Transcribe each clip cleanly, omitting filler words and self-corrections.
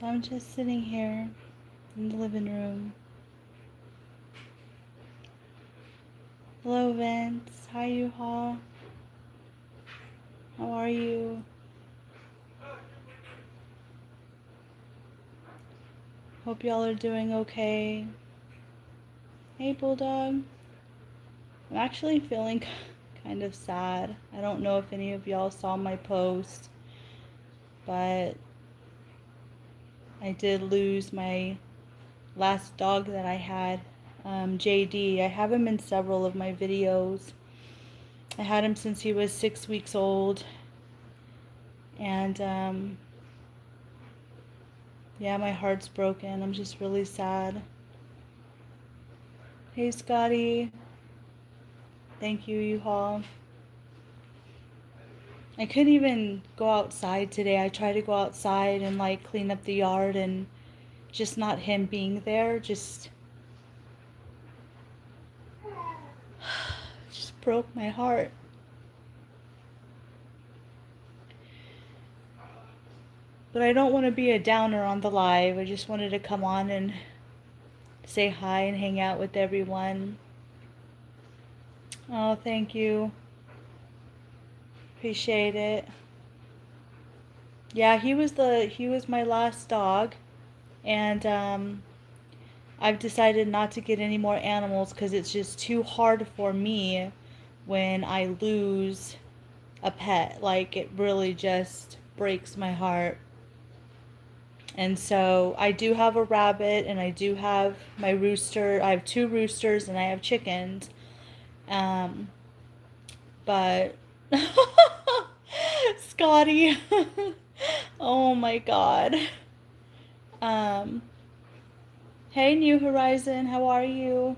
So I'm just sitting here in the living room. Hello, Vince. Hi, U-Haul. How are you? Hope y'all are doing okay. Hey, Bulldog. I'm actually feeling kind of sad. I don't know if any of y'all saw my post, but I did lose my last dog that I had, JD. I have him in several of my videos. I had him since he was 6 weeks old, and yeah, my heart's broken. I'm just really sad. Hey, Scotty. Thank you, U-Haul. I couldn't even go outside today. I tried to go outside and like clean up the yard, and just not him being there just broke my heart. But I don't want to be a downer on the live. I just wanted to come on and say hi and hang out with everyone. Oh, thank you. Appreciate it. Yeah, he was my last dog, and I've decided not to get any more animals because it's just too hard for me when I lose a pet. Like, it really just breaks my heart. And so I do have a rabbit, and I do have my rooster. I have 2 roosters, and I have chickens. Um, but Scotty, oh my God. Um, hey, New Horizon, how are you?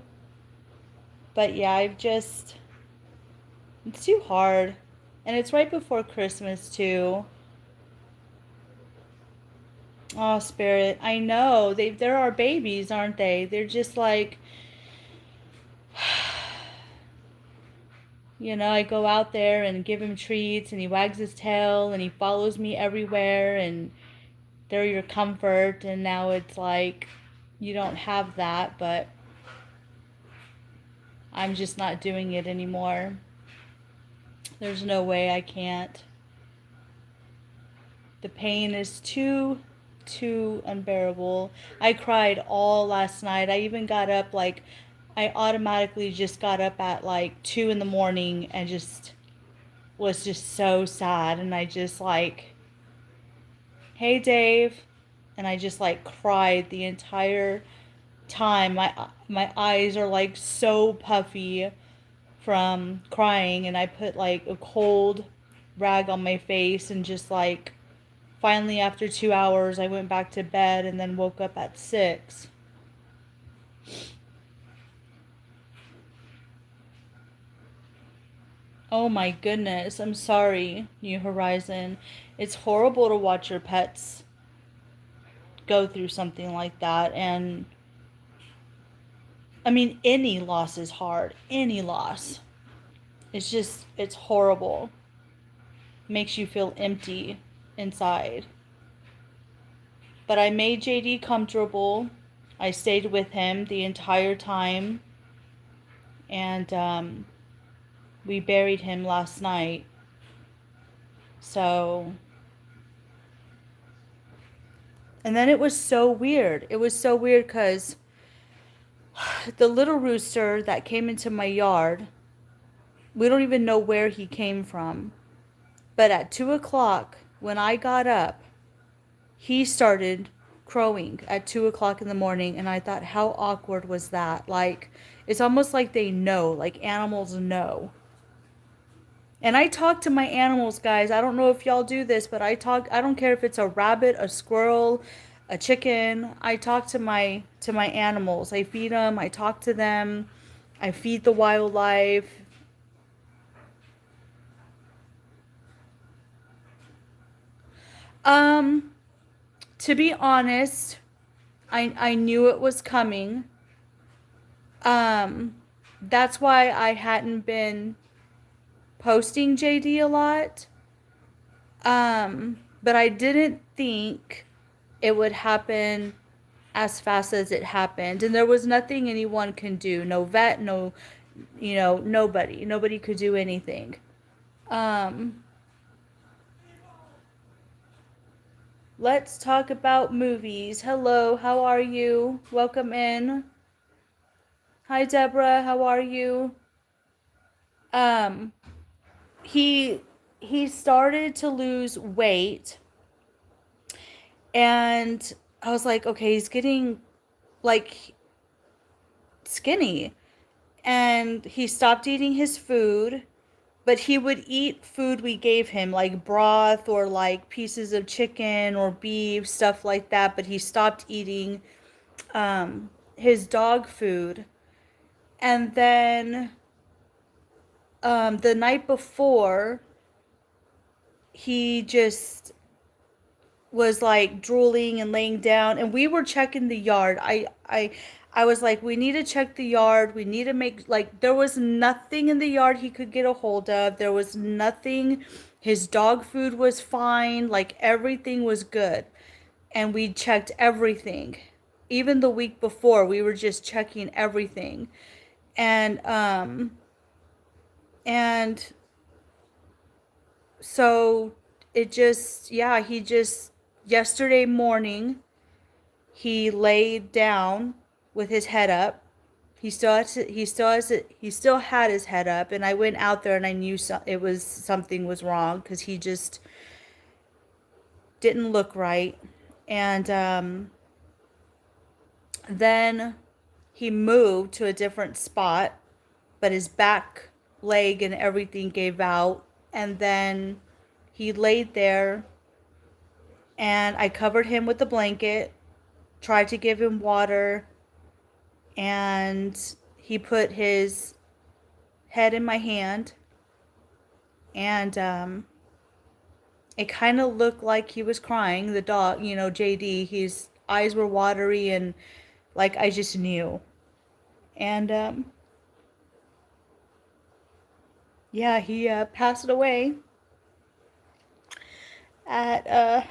But yeah, it's too hard. And it's right before Christmas, too. Oh, Spirit, I know. They're our babies, aren't they? They're just like, I go out there and give him treats, and he wags his tail, and he follows me everywhere, and they're your comfort. And now it's like, you don't have that, but I'm just not doing it anymore. There's no way I can't. The pain is too unbearable. I cried all last night. I even got up I automatically just got up at like 2 in the morning and just was just so sad, and I just like, "Hey, Dave." And I just like cried the entire time. My eyes are like so puffy from crying, and I put like a cold rag on my face, and just like finally after 2 hours I went back to bed, and then woke up at 6. Oh my goodness, I'm sorry, New Horizon. It's horrible to watch your pets go through something like that. And I mean, any loss is hard. Any loss. It's horrible. Makes you feel empty inside. But I made JD comfortable. I stayed with him the entire time. And we buried him last night. So. And then it was so weird. It was so weird because the little rooster that came into my yard, we don't even know where he came from. But at 2 o'clock, when I got up, he started crowing at 2 o'clock in the morning. And I thought, how awkward was that? Like, it's almost like they know, like animals know. And I talk to my animals, guys. I don't know if y'all do this, but I don't care if it's a rabbit, a squirrel, a chicken. I talk to my animals. I feed them, I talk to them. I feed the wildlife. Um to be honest, I knew it was coming. Um that's why I hadn't been posting JD a lot. But I didn't think it would happen as fast as it happened. And there was nothing anyone can do. No vet, no, nobody. Nobody could do anything. Um, let's talk about movies. Hello, how are you? Welcome in. Hi, Deborah, how are you? Um, he he started to lose weight, and I was like, okay, he's getting like skinny. And he stopped eating his food, but he would eat food we gave him, like broth or like pieces of chicken or beef, stuff like that. But he stopped eating his dog food. And then the night before, he just was like drooling and laying down, and we were checking the yard. I was like, we need to check the yard. We need to make, like, there was nothing in the yard he could get a hold of. There was nothing. His dog food was fine. Like, everything was good. And we checked everything. Even the week before, we were just checking everything. And so it just, yeah, he just, yesterday morning, he laid down with his head up. He still had his head up, and I went out there and I knew something was wrong, because he just didn't look right. And then he moved to a different spot, but his back leg and everything gave out. And then he laid there, and I covered him with a blanket, tried to give him water, and he put his head in my hand, and it kind of looked like he was crying. The dog, JD, his eyes were watery, and like I just knew. And yeah, he passed away at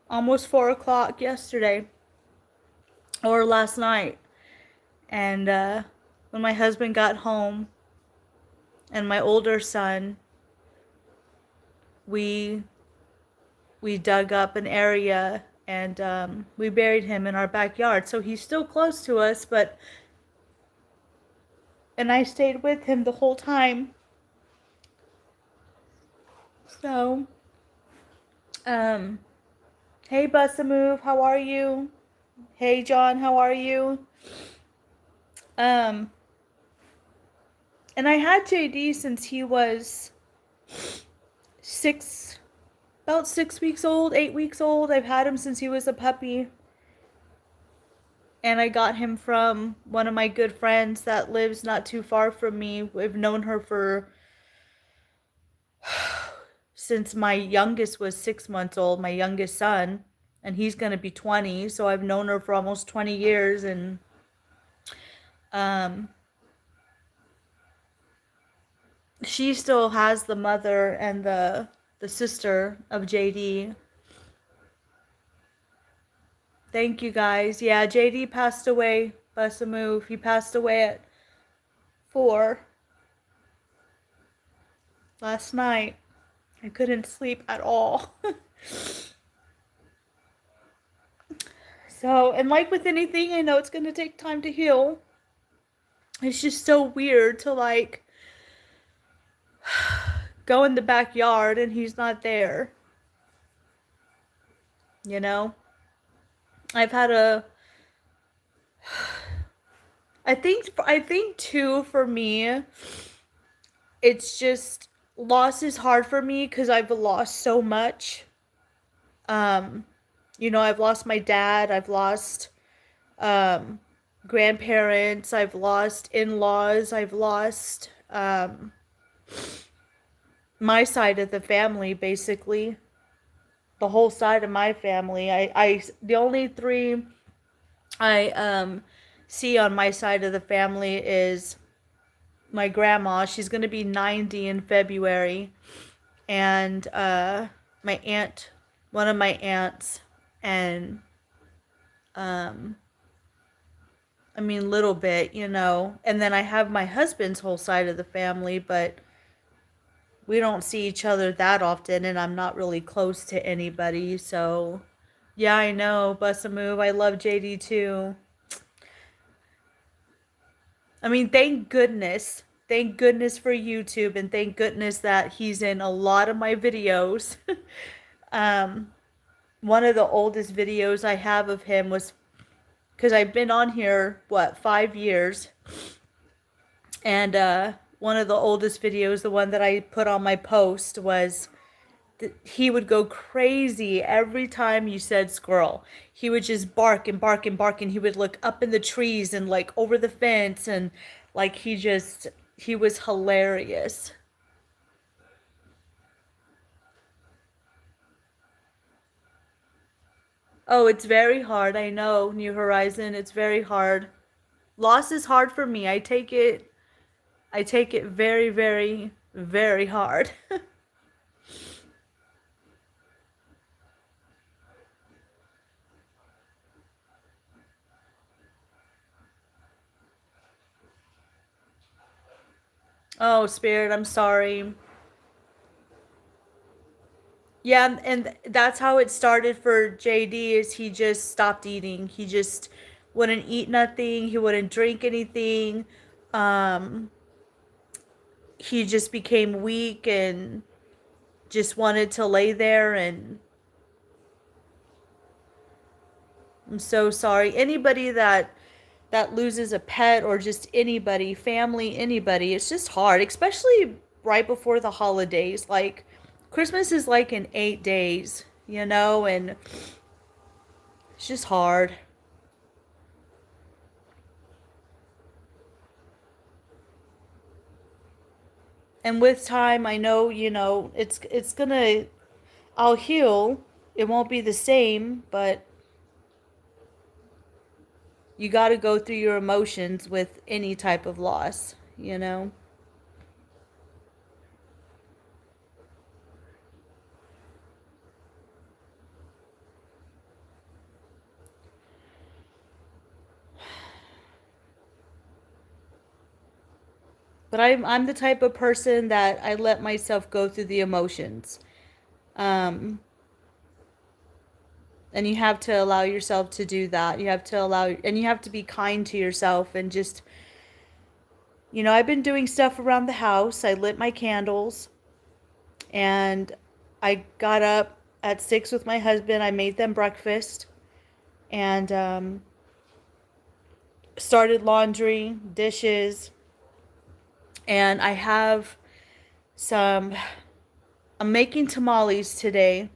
almost 4 o'clock yesterday, or last night. And when my husband got home, and my older son, we dug up an area, and we buried him in our backyard. So he's still close to us, and I stayed with him the whole time. So, hey Bussamove, how are you? Hey John, how are you? And I had JD since he was about 6 weeks old, 8 weeks old. I've had him since he was a puppy. And I got him from one of my good friends that lives not too far from me. I've known her since my youngest was 6 months old, my youngest son, and he's going to be 20. So I've known her for almost 20 years. And she still has the mother and the sister of JD. Thank you guys. Yeah, JD passed away. Bust a move. He passed away at 4 last night. I couldn't sleep at all. So, and like with anything, I know it's going to take time to heal. It's just so weird to like go in the backyard and he's not there. I've had I think too, for me, it's just, loss is hard for me because I've lost so much. I've lost my dad, I've lost grandparents, I've lost in-laws, I've lost my side of the family, basically. The whole side of my family. The only three I see on my side of the family is my grandma. She's going to be 90 in February. And my aunt, one of my aunts, And I mean, little bit, you know. And then I have my husband's whole side of the family, but we don't see each other that often, and I'm not really close to anybody. So, yeah, I know. Bust a move. I love JD too. I mean, thank goodness. Thank goodness for YouTube, and thank goodness that he's in a lot of my videos. um, One of the oldest videos I have of him was because I've been on here, what, 5 years? And one of the oldest videos, the one that I put on my post, was he would go crazy every time you said squirrel. He would just bark and bark and bark, and he would look up in the trees and like over the fence, and like he was hilarious. Oh, it's very hard. I know, New Horizon, it's very hard. Loss is hard for me. I take it very, very, very hard. Oh, Spirit, I'm sorry. Yeah, and that's how it started for JD is he just stopped eating. He just wouldn't eat nothing, he wouldn't drink anything. Um he just became weak and just wanted to lay there, and I'm so sorry. Anybody that loses a pet, or just anybody, family, anybody, it's just hard, especially right before the holidays. Like Christmas is like in 8 days, you know, and it's just hard. And with time, I know, you know, it's gonna I'll heal. It won't be the same, but you got to go through your emotions with any type of loss, you know. But I'm the type of person that I let myself go through the emotions. Um and you have to allow yourself to do that. You have to allow, and you have to be kind to yourself, and just, you know, I've been doing stuff around the house. I lit my candles, and I got up at 6 with my husband. I made them breakfast, and started laundry, dishes, and I have some. I'm making tamales today,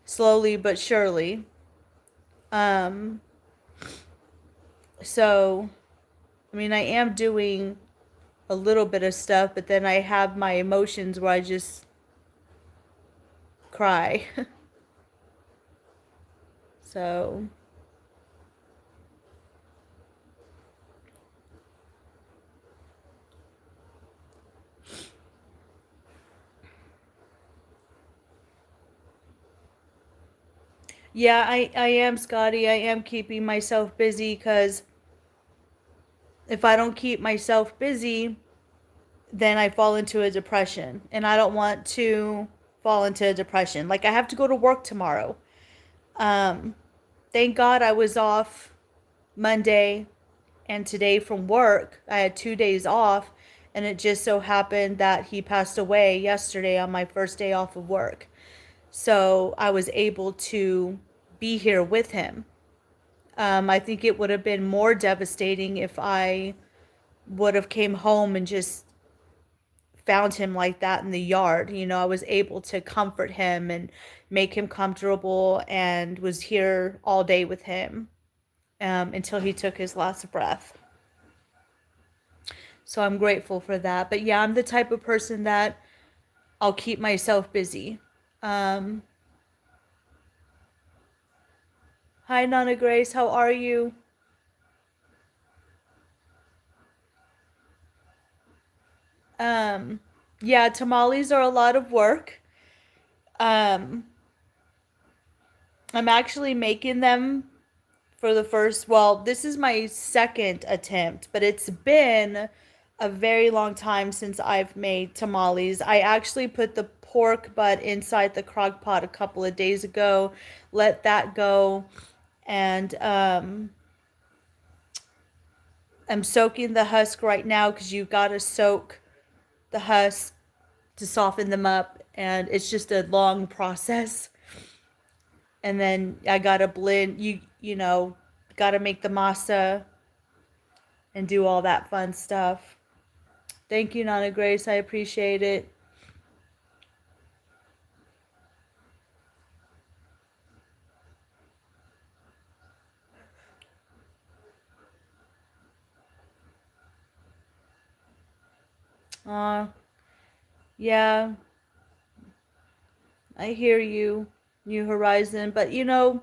slowly but surely. Um, so, I mean, I am doing a little bit of stuff, but then I have my emotions where I just cry. So, yeah, I am, Scotty. I am keeping myself busy because if I don't keep myself busy, then I fall into a depression. And I don't want to fall into a depression. Like, I have to go to work tomorrow. Um, thank God I was off Monday and today from work. I had 2 days off, and it just so happened that he passed away yesterday on my first day off of work. So I was able to be here with him. I think it would have been more devastating if I would have came home and just found him like that in the yard. You know, I was able to comfort him and make him comfortable, and was here all day with him until he took his last breath. So I'm grateful for that. But yeah, I'm the type of person that I'll keep myself busy. Um, Hi, Nana Grace. How are you? Um, yeah, tamales are a lot of work. Um, I'm actually making them for the first, well, this is my second attempt, but it's been a very long time since I've made tamales. I actually put the pork butt inside the crock pot a couple of days ago, let that go, and I'm soaking the husk right now because you gotta soak the husk to soften them up, and it's just a long process. And then I gotta blend, you know, gotta make the masa and do all that fun stuff. Thank you, Nana Grace. I appreciate it. Uh, yeah, I hear you, New Horizon. But you know,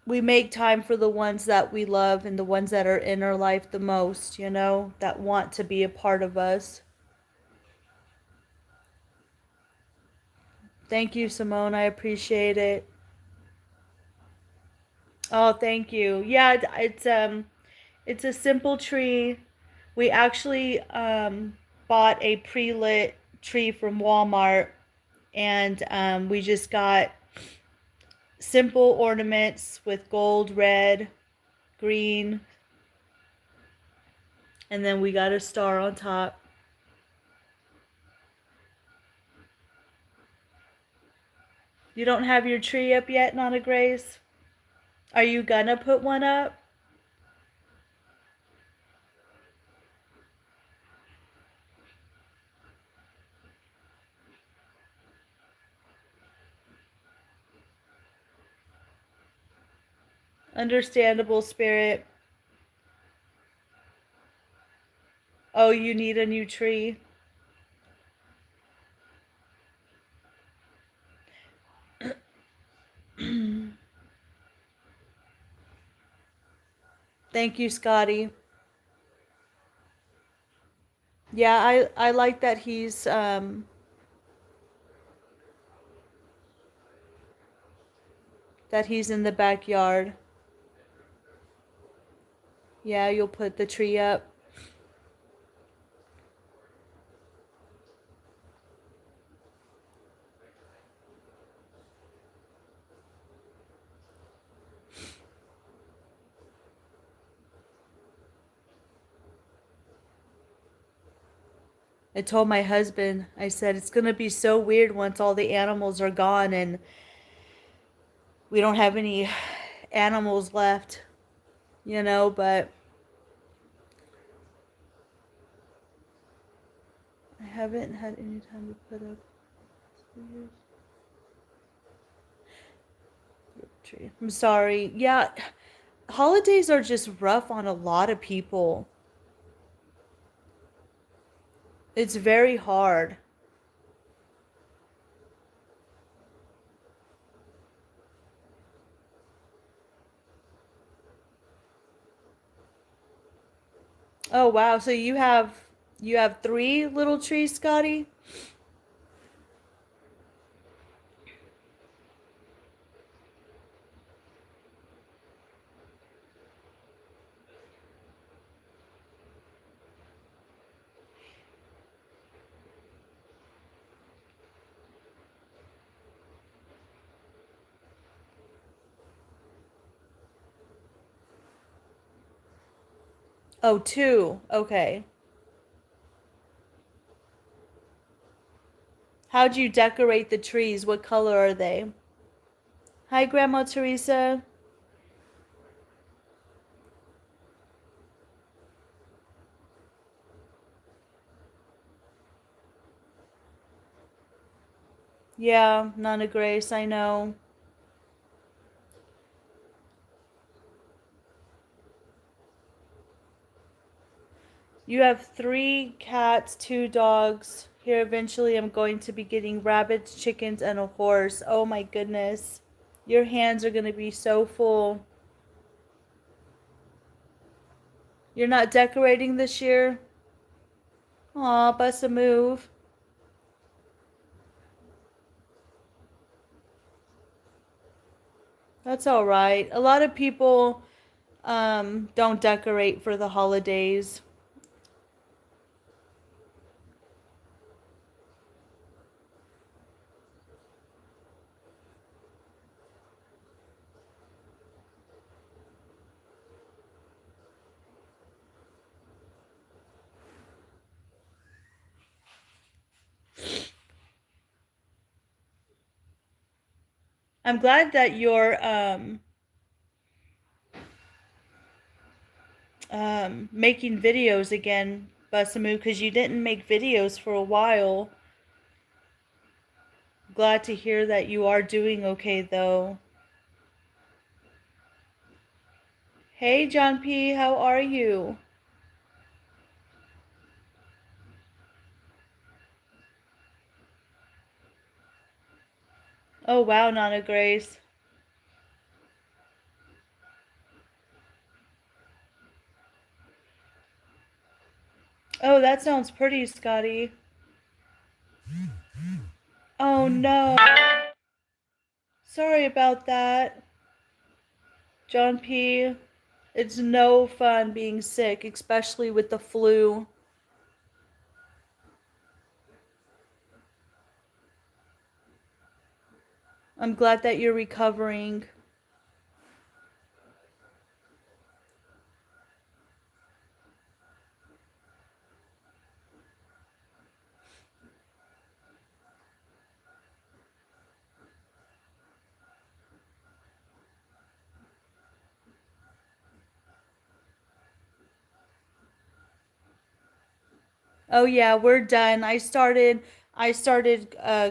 we make time for the ones that we love and the ones that are in our life the most, you know, that want to be a part of us. Thank you, Simone. I appreciate it. Oh, thank you. Yeah, it's a simple tree. We actually bought a pre-lit tree from Walmart, and we just got simple ornaments with gold, red, green, and then we got a star on top. You don't have your tree up yet, Nana Grace? Are you gonna put one up? Understandable, Spirit. Oh, you need a new tree. Thank you, Scotty. Yeah, I like that he's in the backyard. Yeah, you'll put the tree up. I told my husband, I said, it's going to be so weird once all the animals are gone and we don't have any animals left, you know, but I haven't had any time to put up a tree. I'm sorry. Yeah, holidays are just rough on a lot of people. It's very hard. Oh wow, so you have three little trees, Scotty? Oh, two. Okay. How'd you decorate the trees? What color are they? Hi, Grandma Teresa. Yeah, Nana Grace, I know. You have three cats, two dogs. Here, eventually, I'm going to be getting rabbits, chickens, and a horse. Oh my goodness. Your hands are going to be so full. You're not decorating this year? Aw, bust a move. That's all right. A lot of people don't decorate for the holidays. I'm glad that you're making videos again, Busamu, because you didn't make videos for a while. Glad to hear that you are doing okay, though. Hey, John P., how are you? Oh, wow, Nana Grace. Oh, that sounds pretty, Scotty. Oh, no. Sorry about that, John P. It's no fun being sick, especially with the flu. I'm glad that you're recovering. Oh yeah, we're done. I started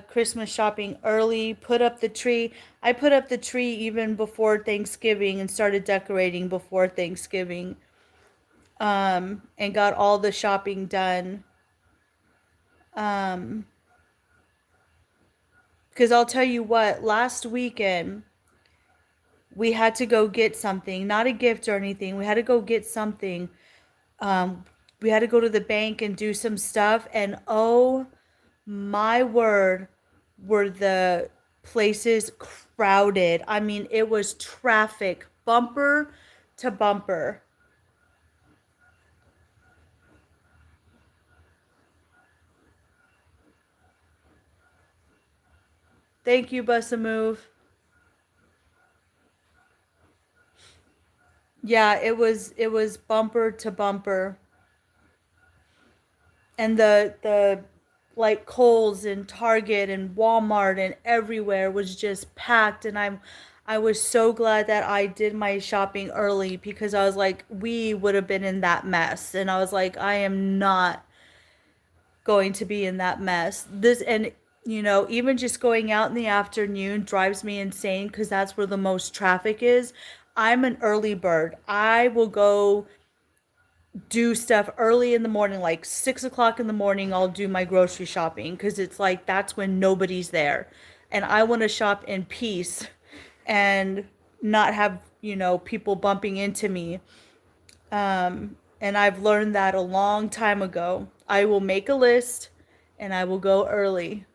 Christmas shopping early, put up the tree. I put up the tree even before Thanksgiving and started decorating before Thanksgiving. And got all the shopping done. Um, because I'll tell you what, last weekend we had to go get something, not a gift or anything. We had to go get something. Um, we had to go to the bank and do some stuff, and oh my word, were the places crowded. I mean, it was traffic, bumper to bumper. Thank you, Busa Move. Yeah, it was bumper to bumper. And the like Kohl's and Target and Walmart and everywhere was just packed, and I was so glad that I did my shopping early because I was like we would have been in that mess, and I was like I am not going to be in that mess. This and even just going out in the afternoon drives me insane because that's where the most traffic is. I'm an early bird. I will go do stuff early in the morning, like 6 o'clock in the morning. I'll do my grocery shopping because it's like that's when nobody's there. And I want to shop in peace and not have, people bumping into me. And I've learned that a long time ago. I will make a list and I will go early.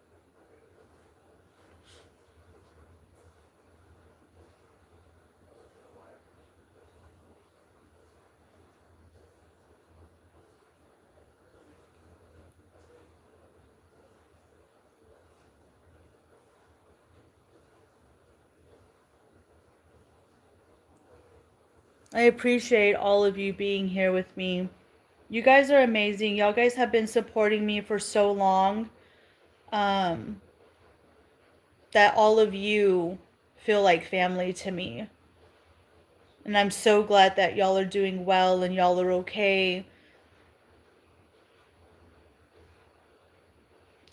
I appreciate all of you being here with me. You guys are amazing. Y'all guys have been supporting me for so long. Um, that all of you feel like family to me. And I'm so glad that y'all are doing well and y'all are okay.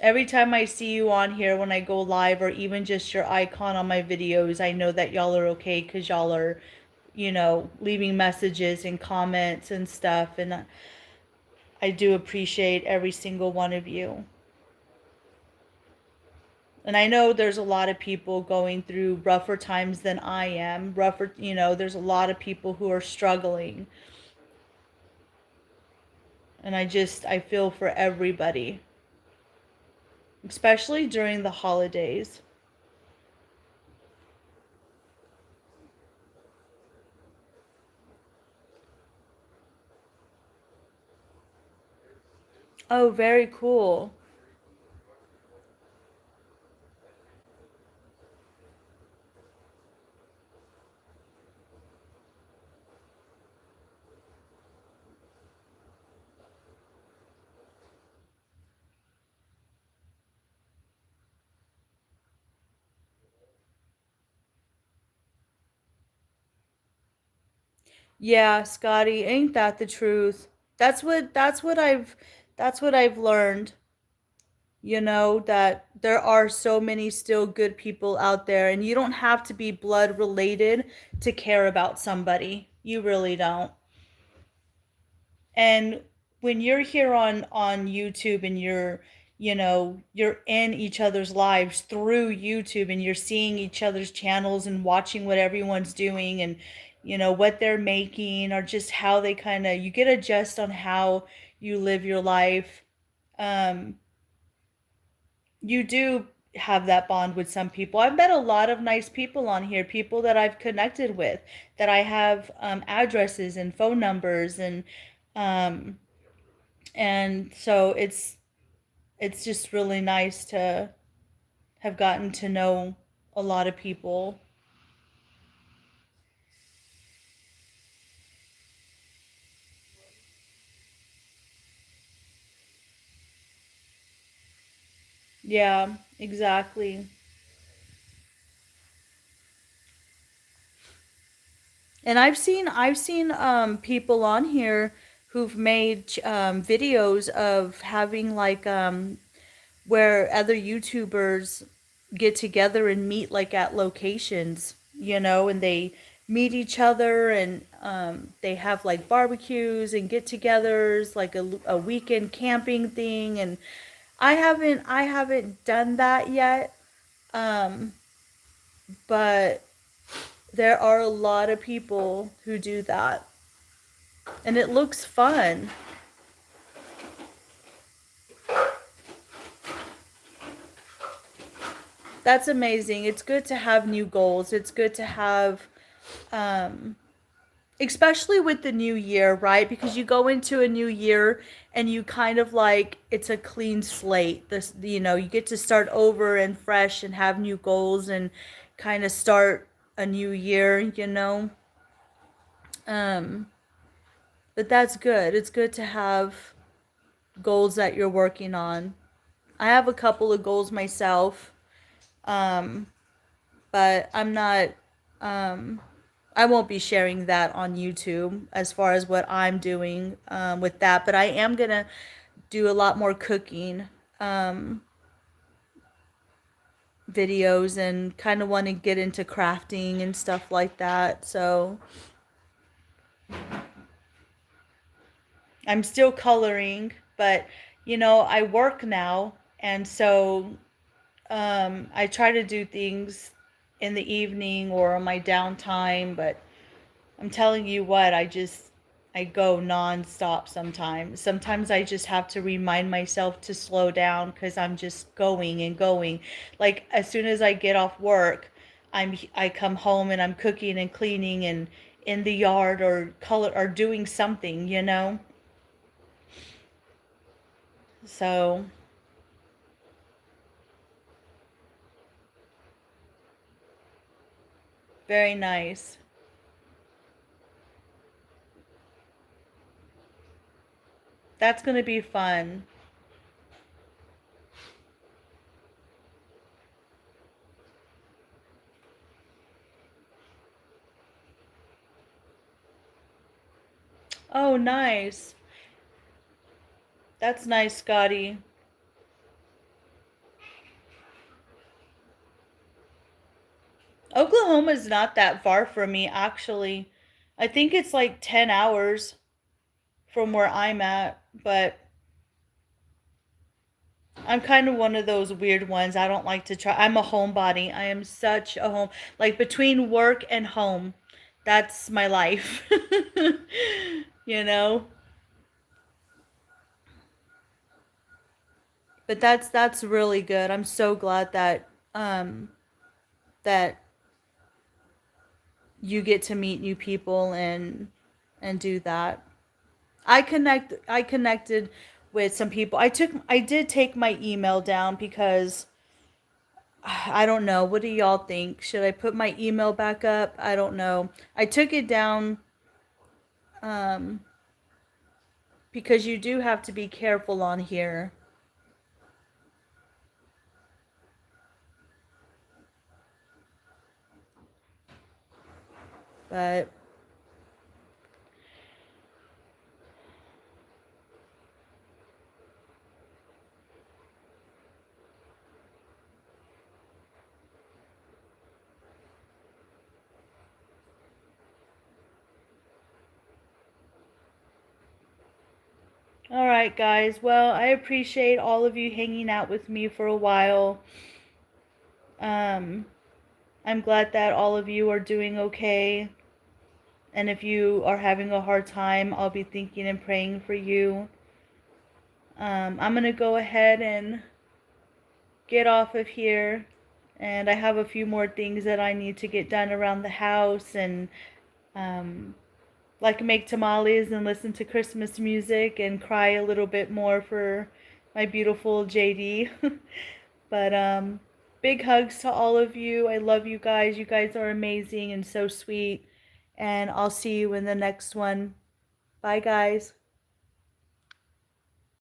Every time I see you on here when I go live or even just your icon on my videos, I know that y'all are okay because y'all are, leaving messages and comments and stuff. And I do appreciate every single one of you. And I know there's a lot of people going through rougher times than I am. There's a lot of people who are struggling. And I feel for everybody, especially during the holidays. Oh, very cool. Yeah, Scotty, ain't that the truth? That's what I've learned, that there are so many still good people out there, and you don't have to be blood related to care about somebody. You really don't. And when you're here on YouTube and you're in each other's lives through YouTube, and you're seeing each other's channels and watching what everyone's doing, and what they're making, or just how they kind of you get a gist on how you live your life. um you do have that bond with some people. I've met a lot of nice people on here, people that I've connected with, that I have addresses and phone numbers, um, and so it's just really nice to have gotten to know a lot of people. Yeah, exactly. And I've seen people on here who've made videos of having like where other YouTubers get together and meet like at locations, and they meet each other, and they have like barbecues and get-togethers, like a weekend camping thing. And I haven't done that yet, um, but there are a lot of people who do that, and it looks fun. That's amazing. It's good to have new goals. It's good to have um, especially with the new year, right? Because you go into a new year and you kind of like it's a clean slate. This, you get to start over and fresh and have new goals and kind of start a new year. Um, but that's good. It's good to have goals that you're working on. I have a couple of goals myself, um, but I'm not. Um, I won't be sharing that on YouTube as far as what I'm doing with that, but I am gonna do a lot more cooking um, videos, and kind of want to get into crafting and stuff like that. So I'm still coloring, but I work now, and so I try to do things in the evening or on my downtime, but I'm telling you what, I go nonstop sometimes. Sometimes I just have to remind myself to slow down because I'm just going and going. Like as soon as I get off work, I come home and I'm cooking and cleaning and in the yard or color or doing something. So, very nice. That's going to be fun. Oh, nice. That's nice, Scotty. Oklahoma's not that far from me, actually. I think it's like 10 hours from where I'm at, but I'm kind of one of those weird ones. I don't like to try. I'm a homebody. I am such a home, like between work and home. That's my life. you know? But that's really good. I'm so glad that you get to meet new people and do that. I connected with some people. I did take my email down because I don't know. What do y'all think? Should I put my email back up? I don't know. I took it down um, because you do have to be careful on here. But all right, guys. Well, I appreciate all of you hanging out with me for a while. Um, I'm glad that all of you are doing okay. And if you are having a hard time, I'll be thinking and praying for you. I'm going to go ahead and get off of here. And I have a few more things that I need to get done around the house and um, like make tamales and listen to Christmas music and cry a little bit more for my beautiful JD. But big hugs to all of you. I love you guys. You guys are amazing and so sweet. And I'll see you in the next one. Bye, guys.